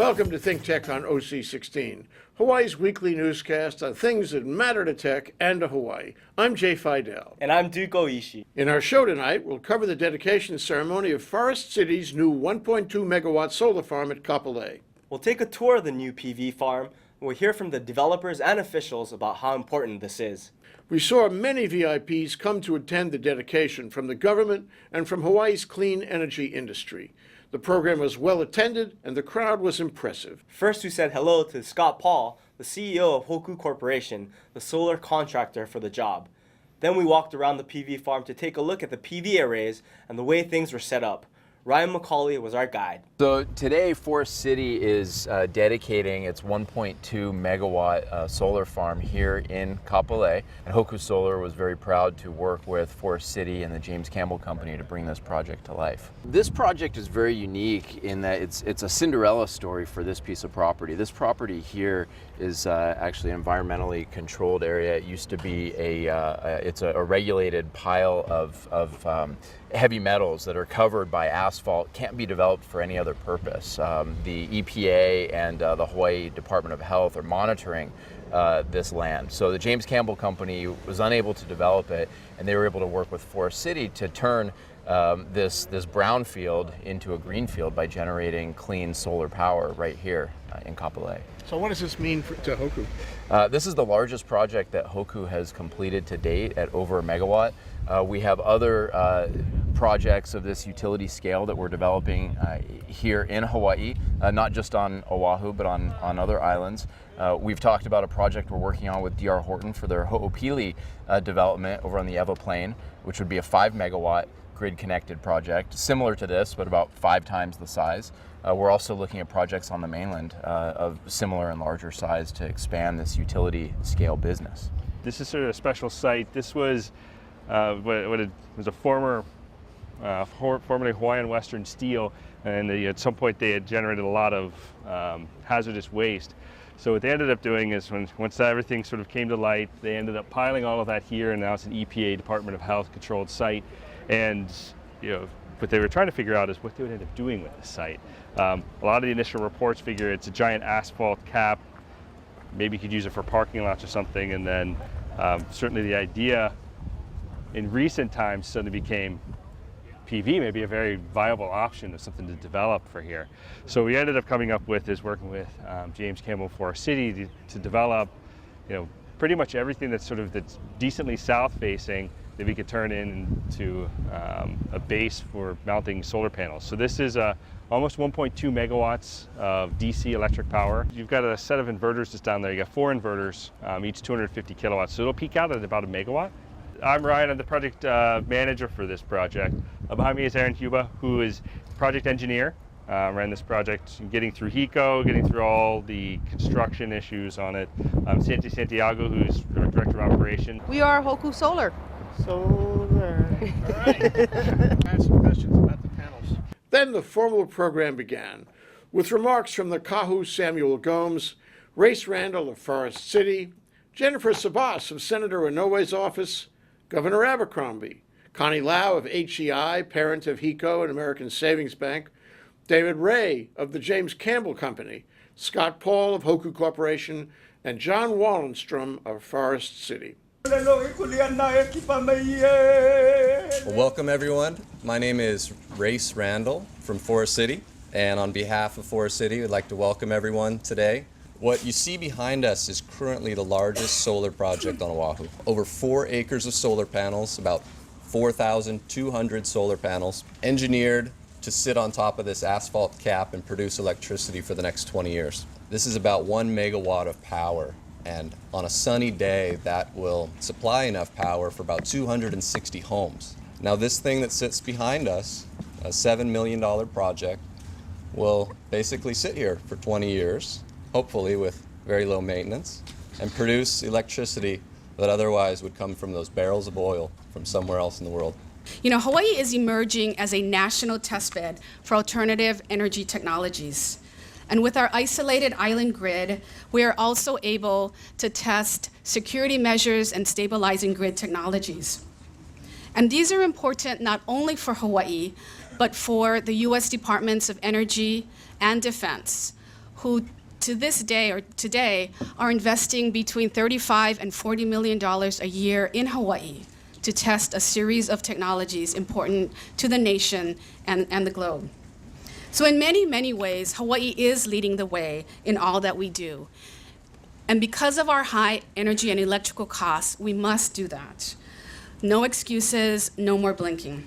Welcome to ThinkTech on OC16, Hawaii's weekly newscast on things that matter to tech and to Hawaii. I'm Jay Fidell. And I'm Duke Oishi. In our show tonight, we'll cover the dedication ceremony of Forest City's new 1.2 megawatt solar farm at Kapolei. We'll take a tour of the new PV farm, and we'll hear from the developers and officials about how important this is. We saw many VIPs come to attend the dedication from the government and from Hawaii's clean energy industry. The program was well attended and the crowd was impressive. First, we said hello to Scott Paul, the CEO of Hoku Corporation, the solar contractor for the job. Then we walked around the PV farm to take a look at the PV arrays and the way things were set up. Ryan McCauley was our guide. So today, Forest City is dedicating its 1.2 megawatt solar farm here in Kapolei. And Hoku Solar was very proud to work with Forest City and the James Campbell Company to bring this project to life. This project is very unique in that it's a Cinderella story for this piece of property. This property here is actually an environmentally controlled area. It used to be it's a regulated pile of heavy metals that are covered by asphalt, can't be developed for any other purpose. The EPA and the Hawaii Department of Health are monitoring this land. So the James Campbell Company was unable to develop it, and they were able to work with Forest City to turn this brownfield into a greenfield by generating clean solar power right here in Kapolei. So what does this mean to Hoku? This is the largest project that Hoku has completed to date at over a megawatt. We have other projects of this utility scale that we're developing here in Hawaii, not just on Oahu, but on other islands. We've talked about a project we're working on with D.R. Horton for their Ho'opili development over on the Ewa Plain, which would be a 5 megawatt grid-connected project, similar to this, but about 5 times the size. We're also looking at projects on the mainland of similar and larger size to expand this utility scale business. This is sort of a special site. This was it was a formerly Hawaiian Western Steel, and at some point they had generated a lot of hazardous waste. So what they ended up doing is once everything sort of came to light, they ended up piling all of that here, and now it's an EPA Department of Health controlled site. And what they were trying to figure out is what they would end up doing with this site. A lot of the initial reports figure it's a giant asphalt cap. Maybe you could use it for parking lots or something, and then certainly the idea in recent times suddenly became PV may be a very viable option of something to develop for here. So we ended up coming up with is working with James Campbell Forest City to develop, pretty much everything that's decently south facing that we could turn into a base for mounting solar panels. So this is almost 1.2 megawatts of DC electric power. You've got a set of inverters just down there. You got 4 inverters, each 250 kilowatts. So it'll peak out at about a megawatt. I'm Ryan, I'm the project manager for this project. Behind me is Aaron Huba, who is project engineer. Ran this project getting through HECO, getting through all the construction issues on it. Santi Santiago, who's director of operation. We are Hoku Solar. Solar. All right. Ask some questions about the panels. Then the formal program began with remarks from the Kahu Samuel Gomes, Race Randle of Forest City, Jennifer Sabas of Senator Inouye's office, Governor Abercrombie, Connie Lau of HEI, parent of HECO and American Savings Bank, David Ray of the James Campbell Company, Scott Paul of Hoku Corporation, and John Wallenstrom of Forest City. Well, welcome everyone. My name is Race Randle from Forest City, and on behalf of Forest City, we'd like to welcome everyone today. What you see behind us is currently the largest solar project on Oahu. Over 4 acres of solar panels, about 4,200 solar panels, engineered to sit on top of this asphalt cap and produce electricity for the next 20 years. This is about 1 megawatt of power, and on a sunny day, that will supply enough power for about 260 homes. Now this thing that sits behind us, a $7 million project, will basically sit here for 20 years, hopefully with very low maintenance, and produce electricity that otherwise would come from those barrels of oil from somewhere else in the world. Hawaii is emerging as a national testbed for alternative energy technologies. And with our isolated island grid, we are also able to test security measures and stabilizing grid technologies. And these are important not only for Hawaii, but for the U.S. Departments of Energy and Defense, who to this day or today are investing between $35 and $40 million a year in Hawaii to test a series of technologies important to the nation and the globe. So in many, many ways, Hawaii is leading the way in all that we do. And because of our high energy and electrical costs, we must do that. No excuses, no more blinking.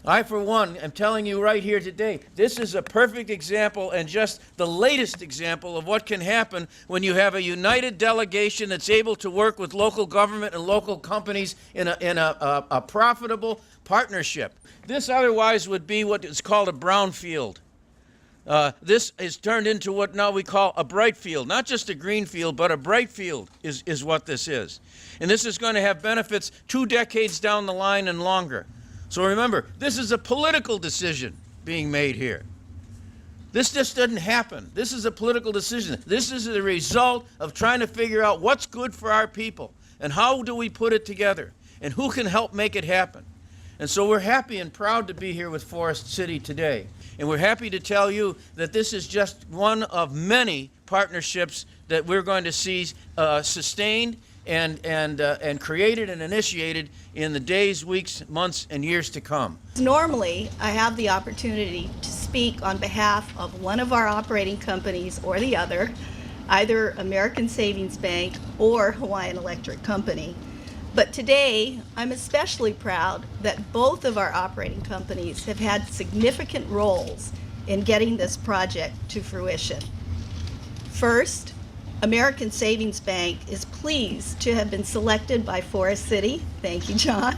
I, for one, am telling you right here today, this is a perfect example and just the latest example of what can happen when you have a united delegation that's able to work with local government and local companies in a profitable partnership. This otherwise would be what is called a brownfield. This is turned into what now we call a bright field. Not just a green field, but a bright field is what this is. And this is going to have benefits 2 decades down the line and longer. So remember, this is a political decision being made here. This just doesn't happen. This is a political decision. This is the result of trying to figure out what's good for our people and how do we put it together and who can help make it happen. And so we're happy and proud to be here with Forest City today. And we're happy to tell you that this is just one of many partnerships that we're going to see sustained and created and initiated in the days, weeks, months, and years to come. Normally, I have the opportunity to speak on behalf of one of our operating companies or the other, either American Savings Bank or Hawaiian Electric Company. But today, I'm especially proud that both of our operating companies have had significant roles in getting this project to fruition. First, American Savings Bank is pleased to have been selected by Forest City, thank you, John,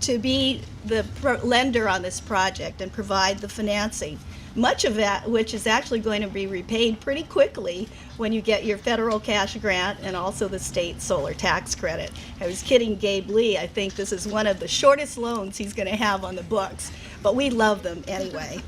to be the lender on this project and provide the financing. Much of that, which is actually going to be repaid pretty quickly when you get your federal cash grant and also the state solar tax credit. I was kidding Gabe Lee, I think this is one of the shortest loans he's going to have on the books, but we love them anyway.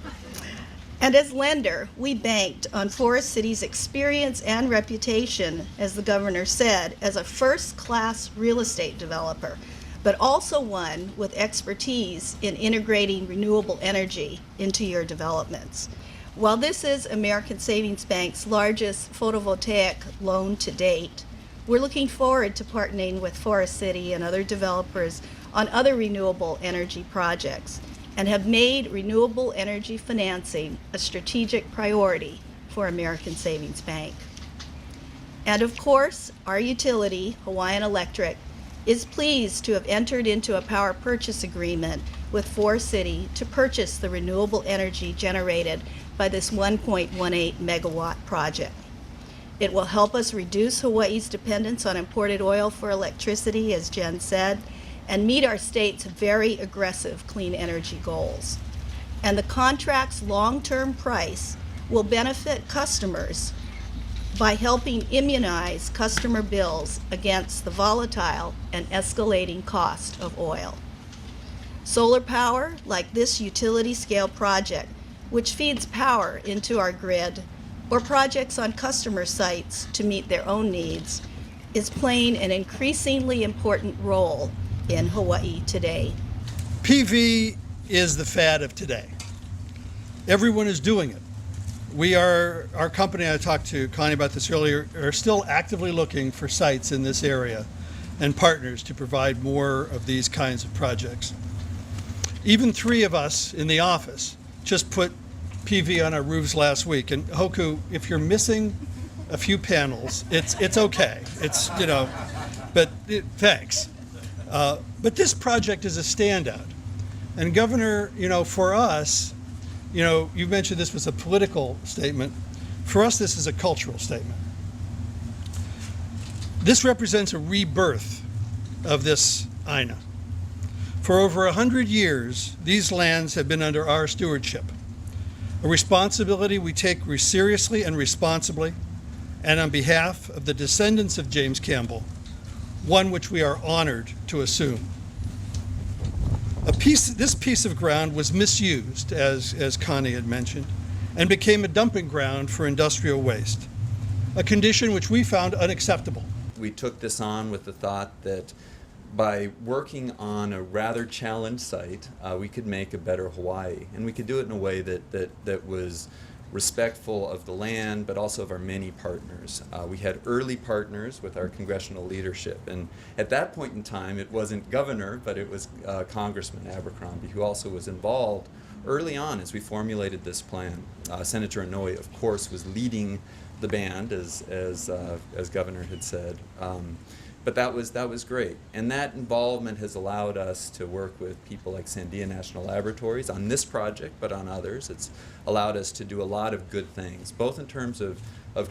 And as lender, we banked on Forest City's experience and reputation, as the governor said, as a first-class real estate developer, but also one with expertise in integrating renewable energy into your developments. While this is American Savings Bank's largest photovoltaic loan to date, we're looking forward to partnering with Forest City and other developers on other renewable energy projects, and have made renewable energy financing a strategic priority for American Savings Bank. And of course, our utility, Hawaiian Electric, is pleased to have entered into a power purchase agreement with Forest City to purchase the renewable energy generated by this 1.18 megawatt project. It will help us reduce Hawaii's dependence on imported oil for electricity, as Jen said, and meet our state's very aggressive clean energy goals. And the contract's long-term price will benefit customers by helping immunize customer bills against the volatile and escalating cost of oil. Solar power, like this utility-scale project, which feeds power into our grid, or projects on customer sites to meet their own needs, is playing an increasingly important role in Hawaii today. PV is the fad of today. Everyone is doing it. Our company, I talked to Connie about this earlier, are still actively looking for sites in this area and partners to provide more of these kinds of projects. Even 3 of us in the office just put PV on our roofs last week. And Hoku, if you're missing a few panels, it's okay. It's, but thanks. But this project is a standout. And Governor, for us, you mentioned this was a political statement. For us, this is a cultural statement. This represents a rebirth of this Aina. For over 100 years, these lands have been under our stewardship, a responsibility we take seriously and responsibly, and on behalf of the descendants of James Campbell, one which we are honored to assume. This piece of ground was misused, as Connie had mentioned, and became a dumping ground for industrial waste, a condition which we found unacceptable. We took this on with the thought that by working on a rather challenged site, we could make a better Hawaii, and we could do it in a way that was respectful of the land, but also of our many partners. We had early partners with our congressional leadership, and at that point in time, it wasn't governor, but it was Congressman Abercrombie, who also was involved early on as we formulated this plan. Senator Inouye, of course, was leading the band, as Governor had said. But that was great, and that involvement has allowed us to work with people like Sandia National Laboratories on this project, but on others. It's allowed us to do a lot of good things, both in terms of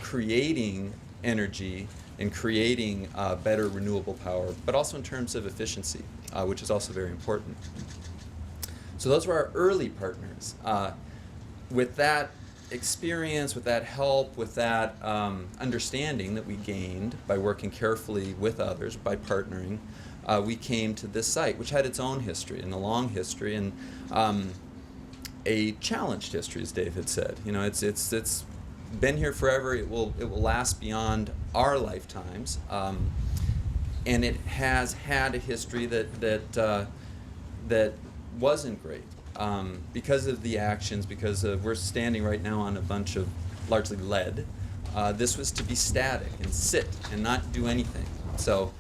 creating energy and creating better renewable power, but also in terms of efficiency, which is also very important. So those were our early partners. With that experience, with that help, with that understanding that we gained by working carefully with others, by partnering, we came to this site, which had its own history and a long history and a challenged history, as Dave had said. You know, it's been here forever. It will last beyond our lifetimes, and it has had a history that wasn't great. Because of the actions, because we're standing right now on a bunch of largely lead, this was to be static and sit and not do anything. So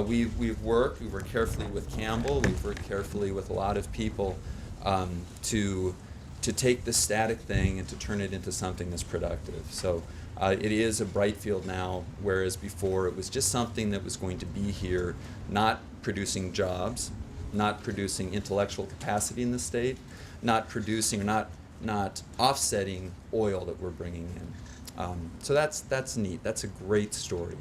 we've worked carefully with Campbell, we've worked carefully with a lot of people to take this static thing and to turn it into something that's productive. So it is a bright field now, whereas before it was just something that was going to be here, not producing jobs, not producing intellectual capacity in the state, not producing or not offsetting oil that we're bringing in. So that's neat. That's a great story.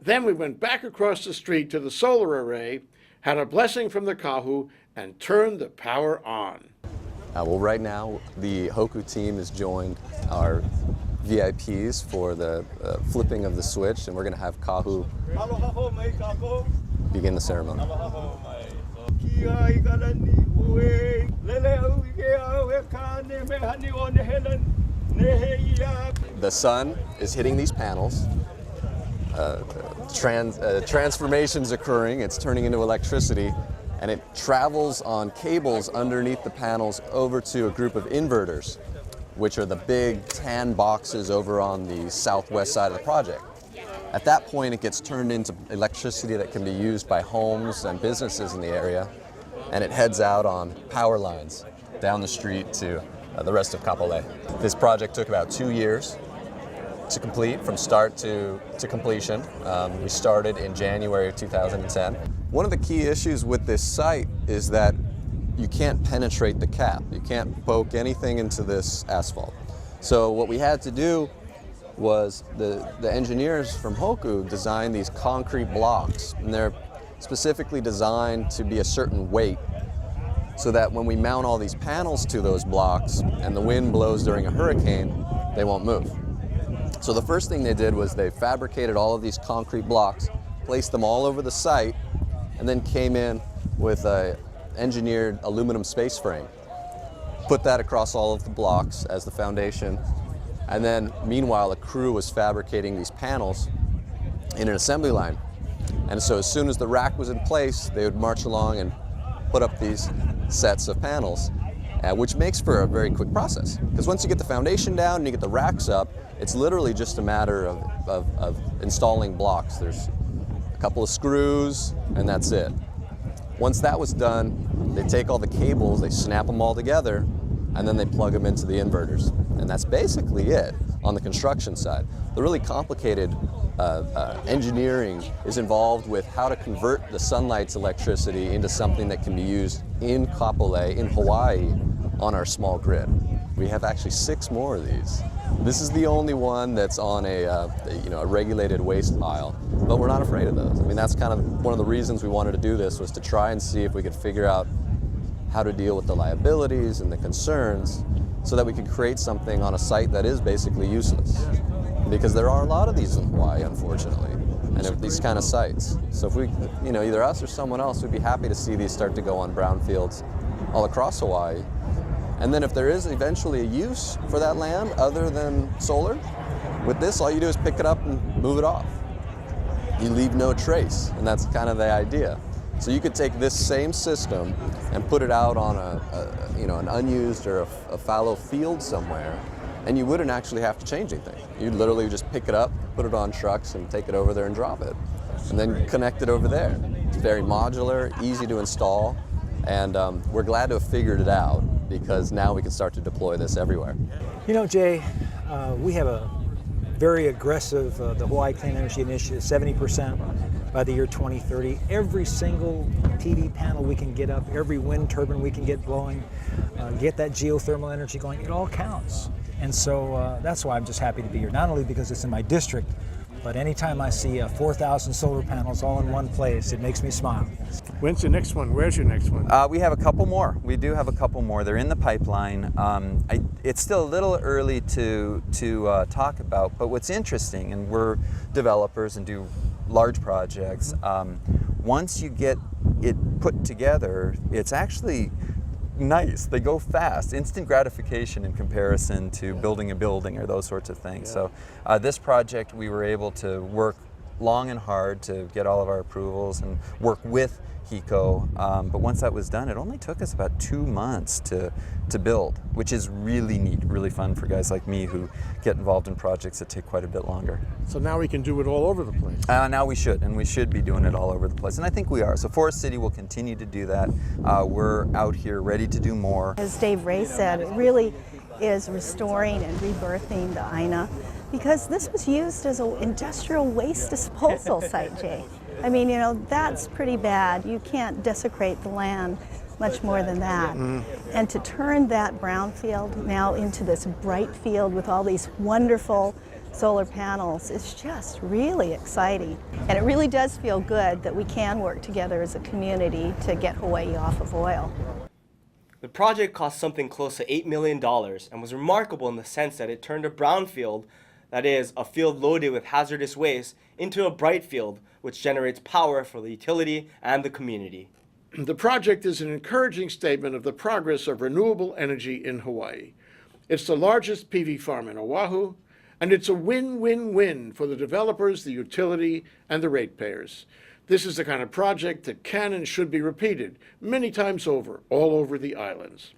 Then we went back across the street to the solar array, had a blessing from the kahu, and turned the power on. Well, right now, the Hoku team has joined our VIPs for the flipping of the switch, and we're going to have Kahu begin the ceremony. The sun is hitting these panels. Transformation's occurring. It's turning into electricity, and it travels on cables underneath the panels over to a group of inverters, which are the big tan boxes over on the southwest side of the project. At that point, it gets turned into electricity that can be used by homes and businesses in the area, and it heads out on power lines down the street to the rest of Kapolei. This project took about 2 years to complete, from start to completion. We started in January of 2010. One of the key issues with this site is that you can't penetrate the cap. You can't poke anything into this asphalt. So what we had to do was the engineers from Hoku designed these concrete blocks, and they're specifically designed to be a certain weight so that when we mount all these panels to those blocks and the wind blows during a hurricane, they won't move. So the first thing they did was they fabricated all of these concrete blocks, placed them all over the site, and then came in with an engineered aluminum space frame. Put that across all of the blocks as the foundation, and then meanwhile a crew was fabricating these panels in an assembly line. And so as soon as the rack was in place, they would march along and put up these sets of panels, which makes for a very quick process. Because once you get the foundation down and you get the racks up, it's literally just a matter of installing blocks. There's a couple of screws, and that's it. Once that was done, they take all the cables, they snap them all together, and then they plug them into the inverters. And that's basically it on the construction side. The really complicated engineering is involved with how to convert the sunlight's electricity into something that can be used in Kapolei, in Hawaii, on our small grid. We have actually 6 more of these. This is the only one that's on a regulated waste pile, but we're not afraid of those. I mean, that's kind of one of the reasons we wanted to do this, was to try and see if we could figure out how to deal with the liabilities and the concerns so that we could create something on a site that is basically useless. Because there are a lot of these in Hawaii, unfortunately, and these kind of sites. So if we, either us or someone else, would be happy to see these start to go on brownfields all across Hawaii. And then if there is eventually a use for that land other than solar, with this, all you do is pick it up and move it off. you leave no trace, and that's kind of the idea. So you could take this same system and put it out on an unused or a fallow field somewhere, and you wouldn't actually have to change anything. You'd literally just pick it up, put it on trucks, and take it over there and drop it, and then connect it over there. It's very modular, easy to install, and we're glad to have figured it out because now we can start to deploy this everywhere. You know, Jay, we have a very aggressive, the Hawaii Clean Energy Initiative, 70% by the year 2030. Every single PV panel we can get up, every wind turbine we can get blowing, get that geothermal energy going, it all counts. And so that's why I'm just happy to be here, not only because it's in my district, but anytime I see 4,000 solar panels all in one place, it makes me smile. When's the next one? Where's your next one? We have a couple more. We do have a couple more. They're in the pipeline. It's still a little early to talk about, but what's interesting, and we're developers and do large projects, once you get it put together, it's actually nice. They go fast. Instant gratification in comparison to building a building or those sorts of things. Yeah. So this project, we were able to work long and hard to get all of our approvals and work with HECO, but once that was done, it only took us about 2 months to build, which is really neat, really fun for guys like me who get involved in projects that take quite a bit longer. So now we can do it all over the place. Now we should, and we should be doing it all over the place, and I think we are. So Forest City will continue to do that. We're out here ready to do more. As Dave Ray said, it really is restoring and rebirthing the Ina, because this was used as an industrial waste disposal site, Jay. I mean, you know, that's pretty bad. You can't desecrate the land much more than that. And to turn that brownfield now into this bright field with all these wonderful solar panels is just really exciting. And it really does feel good that we can work together as a community to get Hawaii off of oil. The project cost something close to $8 million and was remarkable in the sense that it turned a brownfield, that is, a field loaded with hazardous waste, into a bright field, which generates power for the utility and the community. The project is an encouraging statement of the progress of renewable energy in Hawaii. It's the largest PV farm in Oahu, and it's a win-win-win for the developers, the utility, and the ratepayers. This is the kind of project that can and should be repeated many times over, all over the islands.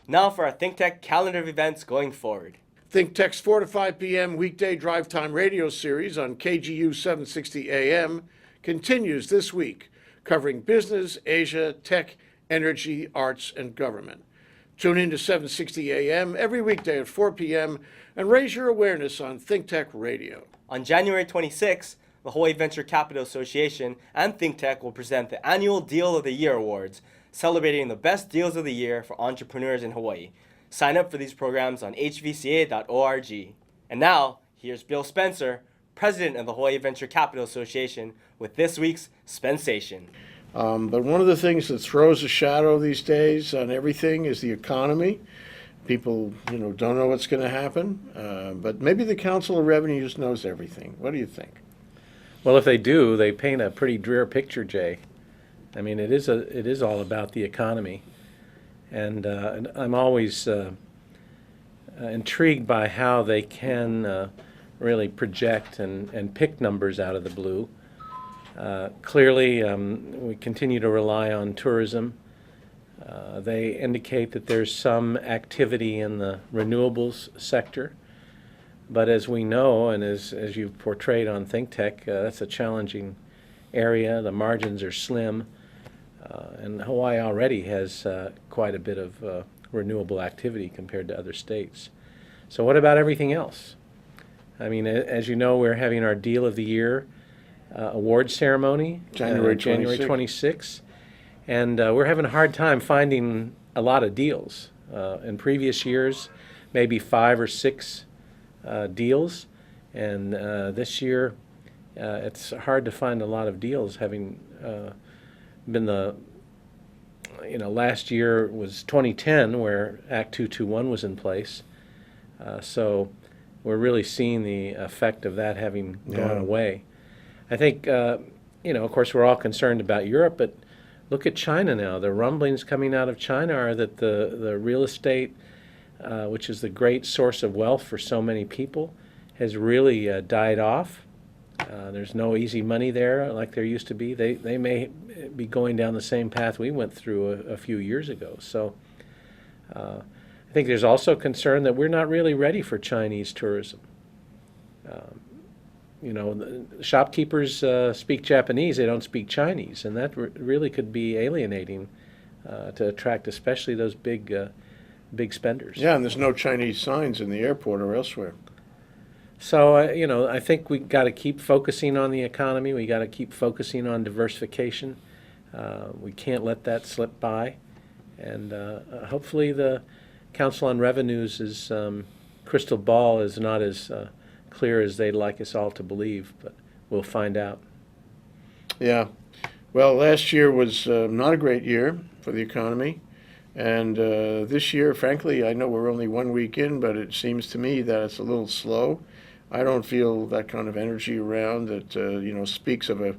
Now for our ThinkTech calendar of events going forward. ThinkTech's 4 to 5 p.m. weekday drive time radio series on KGU 760 AM continues this week, covering business, Asia, tech, energy, arts, and government. Tune in to 760 AM every weekday at 4 p.m. and raise your awareness on ThinkTech Radio. On January 26th, the Hawaii Venture Capital Association and ThinkTech will present the annual Deal of the Year Awards, celebrating the best deals of the year for entrepreneurs in Hawaii. Sign up for these programs on hvca.org. And now, here's Bill Spencer, president of the Hawaii Venture Capital Association, with this week's Spensation. But one of the things that throws a shadow these days on everything is the economy. People, don't know what's going to happen. But maybe the Council of Revenues knows everything. What do you think? Well, if they do, they paint a pretty drear picture, Jay. I mean, it is all about the economy, and I'm always intrigued by how they can really project and pick numbers out of the blue. Clearly, we continue to rely on tourism. They indicate that there's some activity in the renewables sector. But as we know, and as you've portrayed on ThinkTech, that's a challenging area. The margins are slim. And Hawaii already has quite a bit of renewable activity compared to other states. So what about everything else? I mean, as you know, we're having our Deal of the Year award ceremony, January 26th. And we're having a hard time finding a lot of deals. In previous years, maybe 5 or 6 deals. And this year, it's hard to find a lot of deals, having been last year was 2010 where Act 221 was in place. So we're really seeing the effect of that having gone away. I think, of course, we're all concerned about Europe, but look at China now. The rumblings coming out of China are that the real estate, which is the great source of wealth for so many people, has really died off. There's no easy money there like there used to be. They may be going down the same path we went through a few years ago. So I think there's also concern that we're not really ready for Chinese tourism. The shopkeepers speak Japanese, they don't speak Chinese, and that really could be alienating to attract especially those big spenders. Yeah, and there's no Chinese signs in the airport or elsewhere. So, I think we got to keep focusing on the economy. We got to keep focusing on diversification. We can't let that slip by. And hopefully the Council on Revenues' crystal ball is not as clear as they'd like us all to believe, but we'll find out. Yeah. Well, last year was not a great year for the economy. And this year, frankly, I know we're only 1 week in, but it seems to me that it's a little slow. I don't feel that kind of energy around that, speaks of a,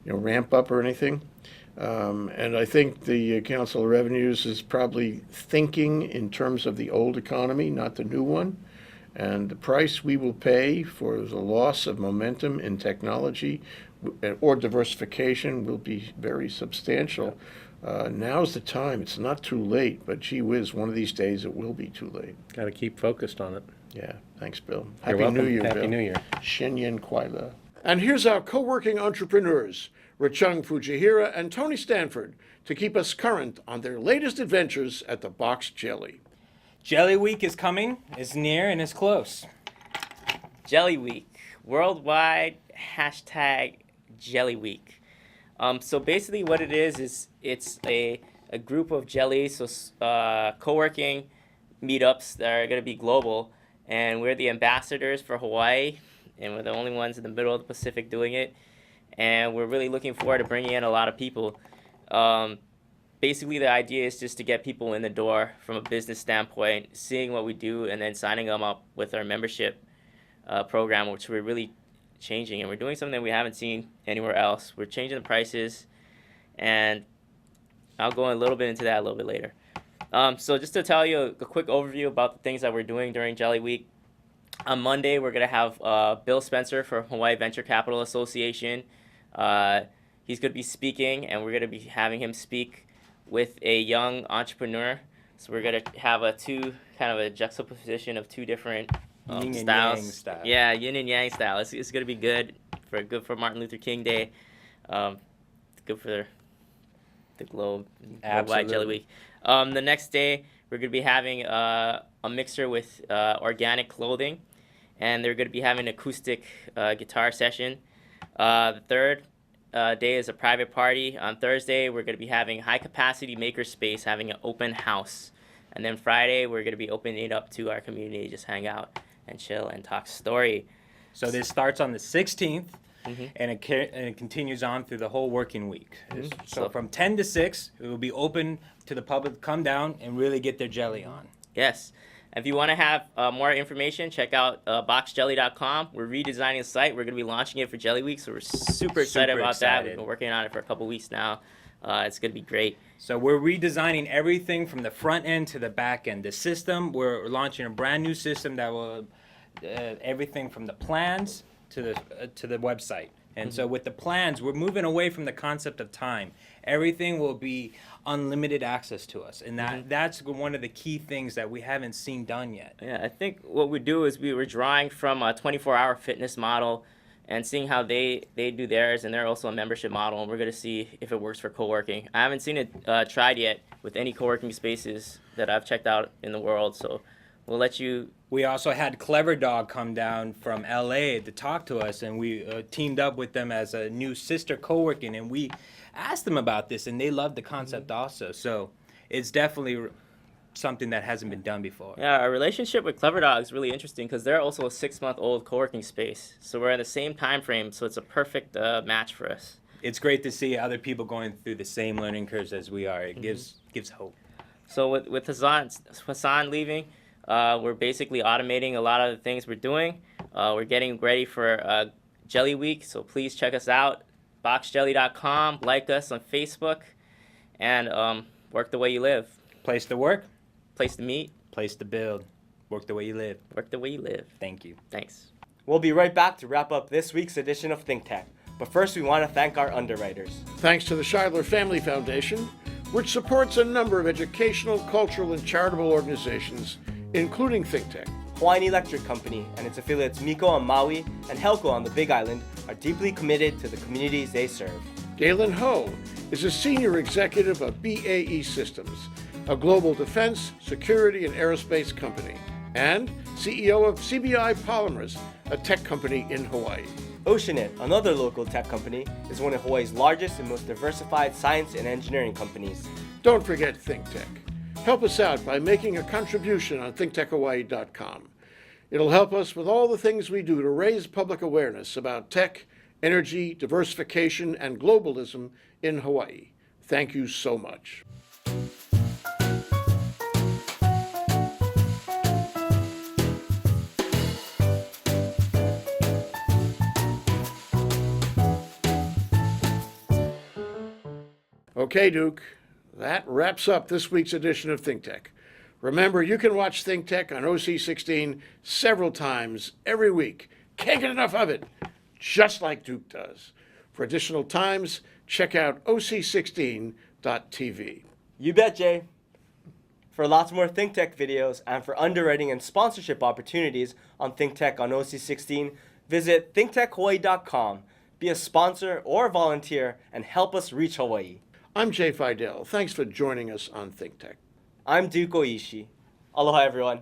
ramp up or anything. And I think the Council of Revenues is probably thinking in terms of the old economy, not the new one. And the price we will pay for the loss of momentum in technology or diversification will be very substantial. Now's the time. It's not too late, but gee whiz, one of these days it will be too late. Got to keep focused on it. Yeah, thanks, Bill. You're Happy welcome. New Year, Happy Bill. New Year. Shinyan Kwaila. And here's our co-working entrepreneurs, Richung Fujihira and Tony Stanford, to keep us current on their latest adventures at the Box Jelly. Jelly Week is coming, it's near, and it's close. Jelly Week, worldwide # Jelly Week. So basically what it is it's a group of jellies, so co-working meetups that are going to be global, and we're the ambassadors for Hawaii, and we're the only ones in the middle of the Pacific doing it, and we're really looking forward to bringing in a lot of people. Basically the idea is just to get people in the door from a business standpoint, seeing what we do, and then signing them up with our membership program, which we're really changing, and we're doing something that we haven't seen anywhere else. We're changing the prices, and I'll go a little bit into that a little bit later. So just to tell you a quick overview about the things that we're doing during Jelly Week. On Monday, we're going to have Bill Spencer from Hawaii Venture Capital Association. He's going to be speaking, and we're going to be having him speak with a young entrepreneur. So we're going to have a juxtaposition of two different Yin and styles. yang style. Yeah, yin and yang style. It's going to be good for Martin Luther King Day. Good for the globe. Worldwide Jelly Week. The next day, we're going to be having a mixer with organic clothing, and they're going to be having an acoustic guitar session. The third day is a private party. On Thursday, we're going to be having High Capacity Makerspace, having an open house. And then Friday, we're going to be opening it up to our community, just hang out and chill and talk story. So this starts on the 16th, and it continues on through the whole working week. So from 10 to 6, it will be open to the public to come down and really get their jelly on. Yes. If you want to have more information, check out boxjelly.com. We're redesigning the site. We're going to be launching it for Jelly Week, so we're super excited about that. We've been working on it for a couple weeks now. It's going to be great. So we're redesigning everything from the front end to the back end. The system, we're launching a brand new system that will everything from the plans to the website. And so with the plans, we're moving away from the concept of time. Everything will be unlimited access to us. And that's one of the key things that we haven't seen done yet. Yeah, I think what we do is we were drawing from a 24-hour fitness model and seeing how they do theirs, and they're also a membership model, and we're going to see if it works for co-working. I haven't seen it tried yet with any co-working spaces that I've checked out in the world, so we'll let you. We also had Clever Dog come down from LA to talk to us, and we teamed up with them as a new sister co-working, and we asked them about this, and they loved the concept also. So it's definitely something that hasn't been done before. Yeah, our relationship with Clever Dog is really interesting because they're also a 6-month-old co-working space. So we're in the same time frame, so it's a perfect match for us. It's great to see other people going through the same learning curves as we are. It gives hope. So with Hassan leaving, we're basically automating a lot of the things we're doing. We're getting ready for Jelly Week, so please check us out. boxjelly.com, like us on Facebook, and work the way you live. Place to work. Place to meet. Place to build. Work the way you live. Work the way you live. Thank you. Thanks. We'll be right back to wrap up this week's edition of ThinkTech. But first, we want to thank our underwriters. Thanks to the Scheidler Family Foundation, which supports a number of educational, cultural, and charitable organizations, including ThinkTech. Hawaiian Electric Company and its affiliates Miko on Maui and Helco on the Big Island are deeply committed to the communities they serve. Galen Ho is a senior executive of BAE Systems, a global defense, security, and aerospace company, and CEO of CBI Polymers, a tech company in Hawaii. Oceanit, another local tech company, is one of Hawaii's largest and most diversified science and engineering companies. Don't forget ThinkTech. Help us out by making a contribution on thinktechhawaii.com. It'll help us with all the things we do to raise public awareness about tech, energy, diversification, and globalism in Hawaii. Thank you so much. Okay, Duke, that wraps up this week's edition of ThinkTech. Remember, you can watch ThinkTech on OC16 several times every week. Can't get enough of it, just like Duke does. For additional times, check out OC16.tv. You bet, Jay. For lots more ThinkTech videos and for underwriting and sponsorship opportunities on ThinkTech on OC16, visit thinktechhawaii.com. Be a sponsor or volunteer and help us reach Hawaii. I'm Jay Fidell. Thanks for joining us on ThinkTech. I'm Duke Oishi. Aloha, everyone.